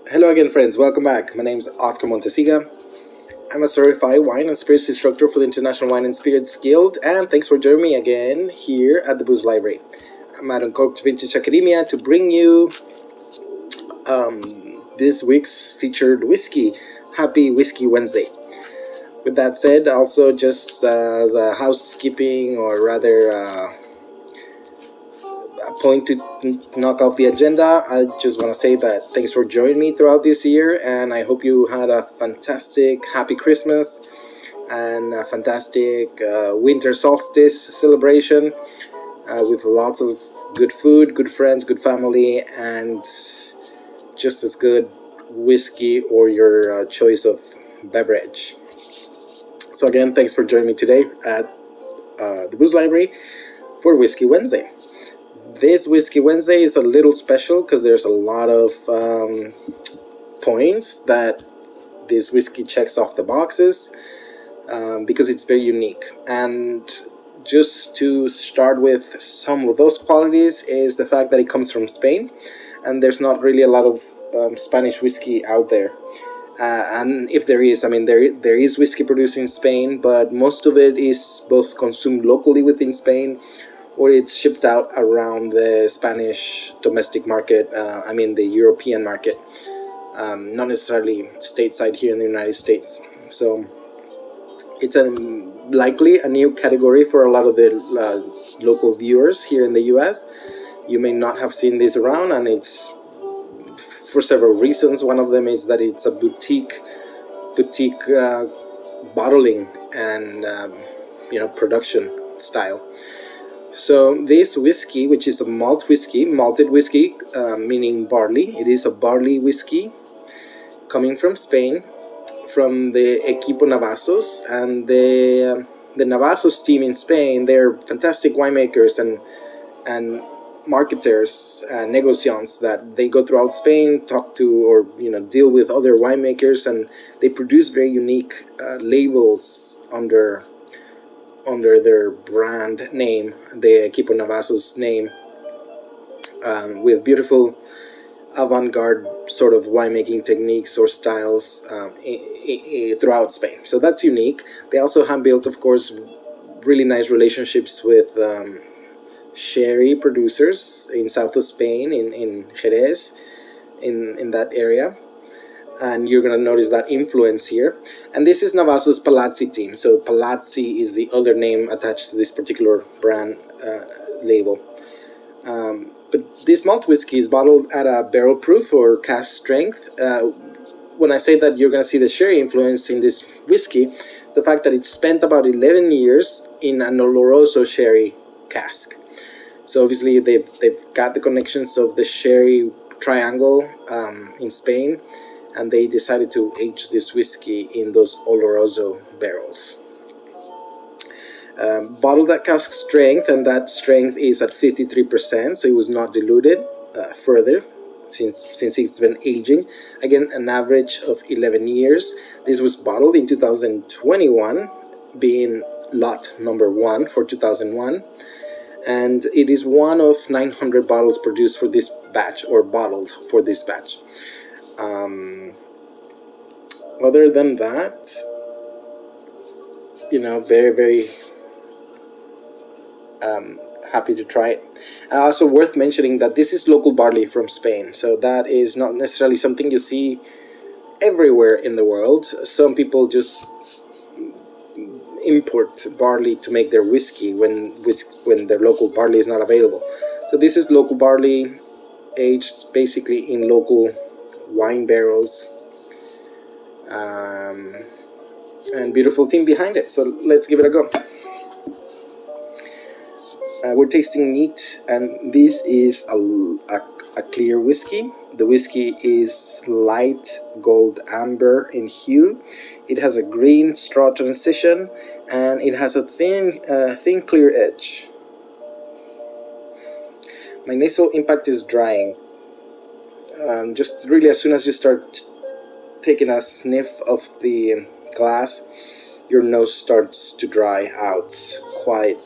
Hello again, friends. Welcome back. My name is Oscar Montesiga. I'm a certified wine and spirits instructor for the International Wine and Spirits Guild, and thanks for joining me again here at the Booze Library. I'm at Uncorked Vintage Academia to bring you this week's featured whiskey. Happy Whiskey Wednesday. With that said, also just as a housekeeping, or rather a point to knock off the agenda, I just want to say that thanks for joining me throughout this year, and I hope you had a fantastic, happy Christmas and a fantastic winter solstice celebration with lots of good food, good friends, good family, and just as good whiskey or your choice of beverage. So again, thanks for joining me today at the Booze Library for Whiskey Wednesday. This Whiskey Wednesday is a little special because there's a lot of points that this whiskey checks off the boxes because it's very unique. And just to start with some of those qualities is the fact that it comes from Spain, and there's not really a lot of Spanish whiskey out there. And if there is, I mean, there is whiskey produced in Spain, but most of it is both consumed locally within Spain, or it's shipped out around the Spanish domestic market. I mean, the European market, not necessarily stateside here in the United States. So it's likely a new category for a lot of the local viewers here in the U.S. You may not have seen this around, and it's for several reasons. One of them is that it's a boutique bottling and production style. So this whiskey, which is a malted whiskey, meaning barley, it is a barley whiskey coming from Spain, from the Equipo Navazos, and the Navazos team in Spain. They're fantastic winemakers and marketers, negociants, that they go throughout Spain, talk to, or deal with other winemakers, and they produce very unique labels under their brand name, the Equipo Navazos name, with beautiful avant-garde sort of winemaking techniques or styles throughout Spain. So that's unique. They also have built, of course, really nice relationships with sherry producers in south of Spain, in Jerez, in that area. And you're going to notice that influence here. And this is Navazos Palazzi team. So Palazzi is the other name attached to this particular brand label. But this malt whiskey is bottled at a barrel proof or cask strength. When I say that you're going to see the sherry influence in this whiskey, it's the fact that it's spent about 11 years in an Oloroso sherry cask. So obviously they've got the connections of the sherry triangle in Spain, and they decided to age this whiskey in those Oloroso barrels. Bottled at cask strength, and that strength is at 53%, so it was not diluted further since it's been aging. Again, an average of 11 years. This was bottled in 2021, being lot number 1 for 2001, and it is one of 900 bottles produced for this batch, or bottled for this batch. Other than that, very, very happy to try it. Also worth mentioning that this is local barley from Spain, so that is not necessarily something you see everywhere in the world. Some people just import barley to make their whiskey when their local barley is not available. So this is local barley, aged basically in local wine barrels, and beautiful team behind it. So let's give it a go. We're tasting neat, and this is a clear whiskey. The whiskey is light gold amber in hue. It has a green straw transition, and it has a thin clear edge. My nasal impact is drying. Just really as soon as you start taking a sniff of the glass, your nose starts to dry out quite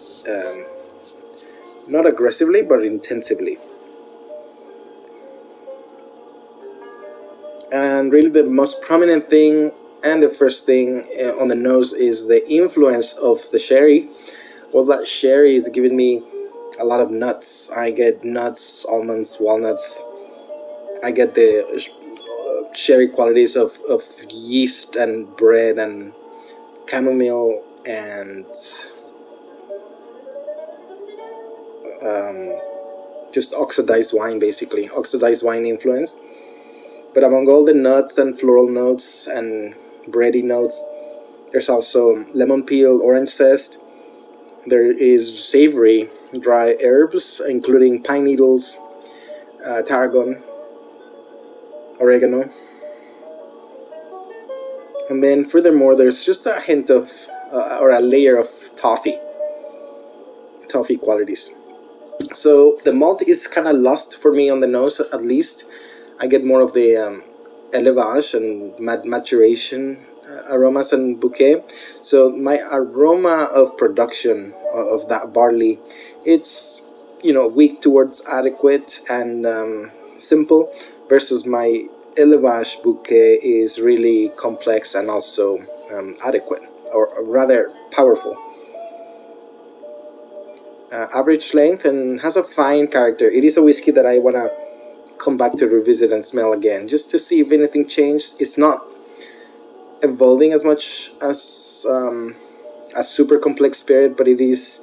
not aggressively, but intensively. And really the most prominent thing and the first thing on the nose is the influence of the sherry. Well, that sherry is giving me a lot of nuts. I get nuts, almonds, walnuts. I get the sherry qualities of yeast and bread and chamomile and um, just oxidized wine, basically oxidized wine influence. But among all the nuts and floral notes and bready notes, there's also lemon peel, orange zest. There is savory dry herbs, including pine needles, tarragon, oregano. And then furthermore, there's just a hint of, or a layer of toffee qualities. So the malt is kind of lost for me on the nose, at least. I get more of the élevage and maturation aromas and bouquet. So my aroma of production of that barley, it's, weak towards adequate and simple, versus my élevage bouquet is really complex and also adequate, or rather powerful. Average length and has a fine character. It is a whiskey that I want to come back to revisit and smell again, just to see if anything changed. It's not evolving as much as a super complex spirit, but it is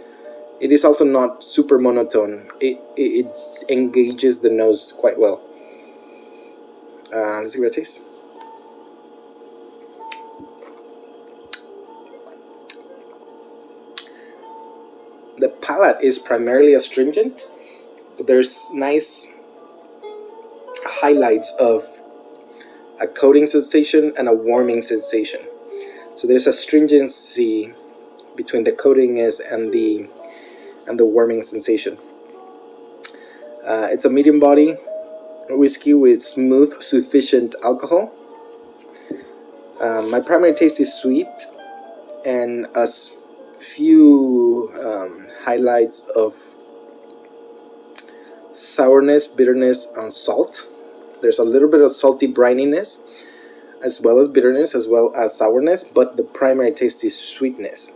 also not super monotone. It engages the nose quite well. Let's give it a taste. The palate is primarily astringent, but there's nice highlights of a coating sensation and a warming sensation. So there's a stringency between the coatingness and the warming sensation. It's a medium body whiskey with smooth, sufficient alcohol. My primary taste is sweet, and a few highlights of sourness, bitterness, and salt. There's a little bit of salty brininess, as well as bitterness, as well as sourness, but the primary taste is sweetness.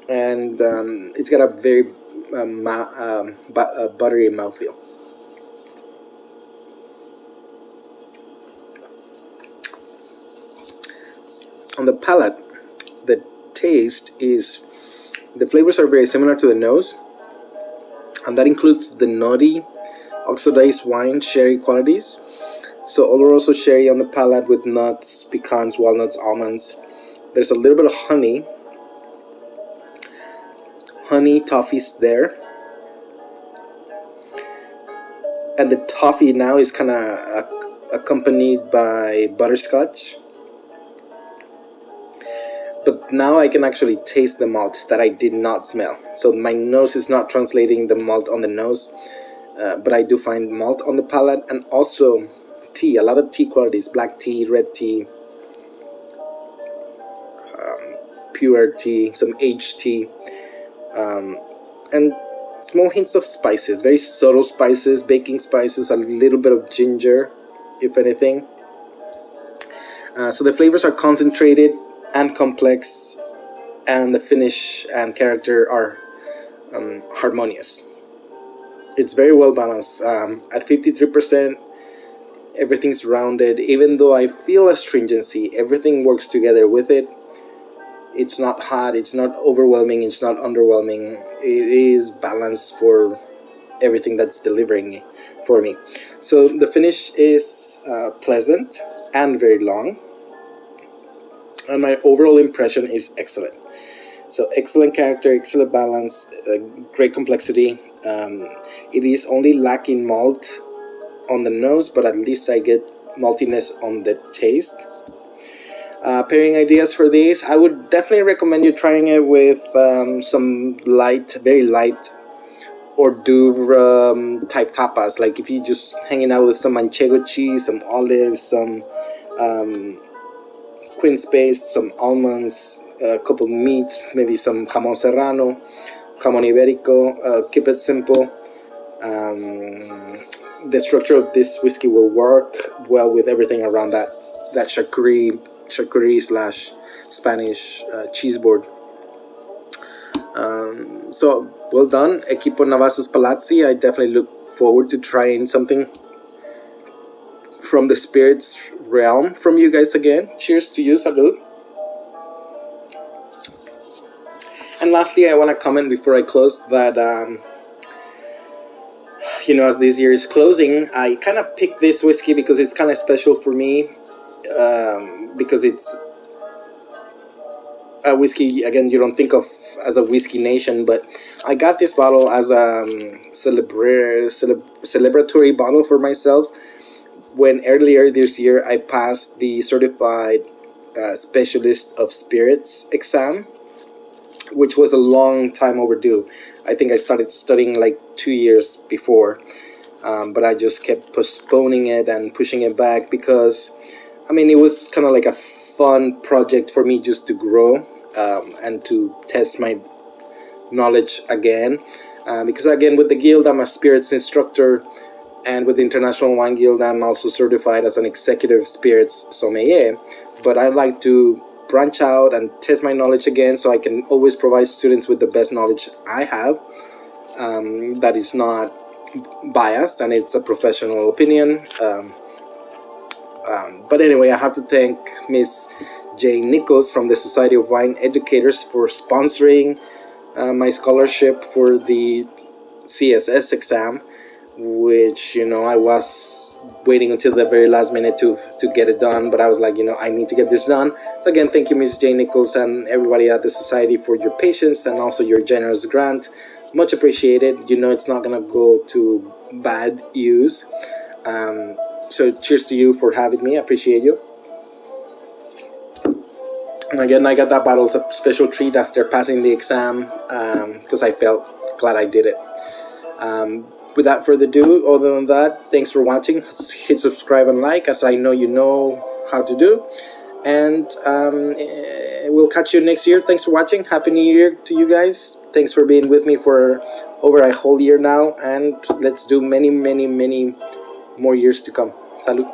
And it's got a very buttery mouthfeel. On the palate, the taste is, the flavors are very similar to the nose, and that includes the nutty, oxidized wine sherry qualities. So Oloroso sherry on the palate with nuts, pecans, walnuts, almonds. There's a little bit of honey toffee's there, and the toffee now is kind of accompanied by butterscotch. But now I can actually taste the malt that I did not smell. So my nose is not translating the malt on the nose, but I do find malt on the palate, and also tea, a lot of tea qualities, black tea, red tea, pure tea, some aged tea, and small hints of spices, very subtle spices, baking spices, a little bit of ginger, if anything. So the flavors are concentrated and complex, and the finish and character are harmonious. It's very well balanced. At 53%, everything's rounded. Even though I feel astringency, everything works together with it. It's not hot, it's not overwhelming, it's not underwhelming. It is balanced for everything that's delivering for me. So the finish is pleasant and very long, and my overall impression is excellent. So excellent character, excellent balance, great complexity. It is only lacking malt on the nose, but at least I get maltiness on the taste. Pairing ideas for these, I would definitely recommend you trying it with some light, very light hors d'oeuvre type tapas. Like if you just hanging out with some Manchego cheese, some olives, some quince paste, some almonds, a couple meats, maybe some jamón serrano, jamón ibérico. Keep it simple. the structure of this whiskey will work well with everything around that charcuterie slash Spanish cheese board. So well done, Equipo Navazos Palazzi. I definitely look forward to trying something from the spirits realm from you guys again. Cheers to you, salud. And lastly, I want to comment before I close that as this year is closing, I kind of picked this whiskey because it's kind of special for me, because it's a whiskey again you don't think of as a whiskey nation, but I got this bottle as a celebratory bottle for myself when earlier this year I passed the certified specialist of spirits exam, which was a long time overdue. I think I started studying like 2 years before, but I just kept postponing it and pushing it back because it was kind of like a fun project for me just to grow, and to test my knowledge again. Because again, with the guild, I'm a spirits instructor, and with the International Wine Guild, I'm also certified as an executive spirits sommelier. But I like to branch out and test my knowledge again, so I can always provide students with the best knowledge I have. That is not biased, and it's a professional opinion. But anyway, I have to thank Miss Jay Nichols from the Society of Wine Educators for sponsoring my scholarship for the CSS exam, which I was waiting until the very last minute to get it done, but I was like, I need to get this done. So again, thank you, Miss Jay Nichols, and everybody at the society for your patience and also your generous grant. Much appreciated. It's not gonna go to bad use. So cheers to you for having me. I appreciate you. And again, I got that bottle as a special treat after passing the exam, because I felt glad I did it. Without further ado, other than that, thanks for watching. Hit subscribe and like, as I know you know how to do. And we'll catch you next year. Thanks for watching. Happy New Year to you guys. Thanks for being with me for over a whole year now. And let's do many, many, many more years to come. Salud.